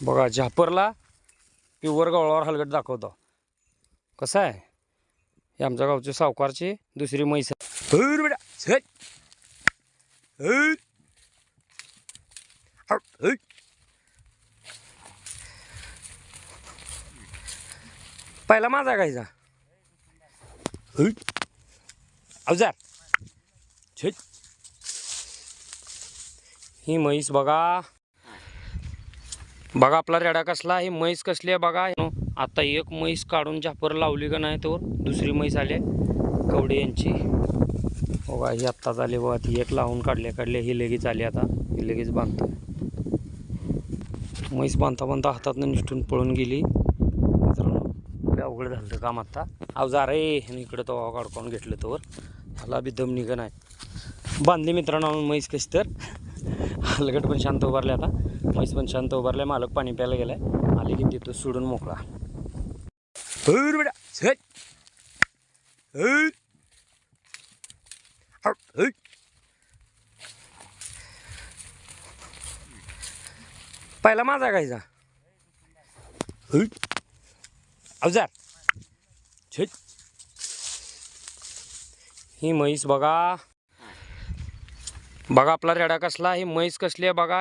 बघा झापरला प्युअर गवळावर हलगट दाखवतो. कसं आहे हे आमच्या गावचे सावकारची दुसरी म्हैस आहे. बेटा छट पहिला माझा गायचा अवजार छट. ही म्हैस बघा बघा आपला रेडा कसला. ही म्हैस कसली आहे बघा. आता एक म्हैस काढून झापर लावली का नाही तर दुसरी म्हैस आली कवडे यांची. बघा ही आत्ताच आली बघा. ती एक लावून काढले ही लगेच आली. आता ही लगेच बांधतो. म्हैस बांधता बांधता हातातनं निष्ठून पळून गेली. मित्रांनो अवघड झालं काम. आता अवजार रे इकडं तो काढून घेतलं तर ह्याला बी दम निघ नाही. बांधली मित्रांनो म्हैस कशी तर. हलगट पण शांत उभारले. आता म्हैस पण शांत उभारले. मालक पाणी प्यायला गेलाय. आले की देतो सोडून मोकळा. बेटा छट पहिला माझा गायचा अवजार छट. ही म्हैस बघा बघा आपला रेडा कसला. ही म्हैस कसली आहे बघा.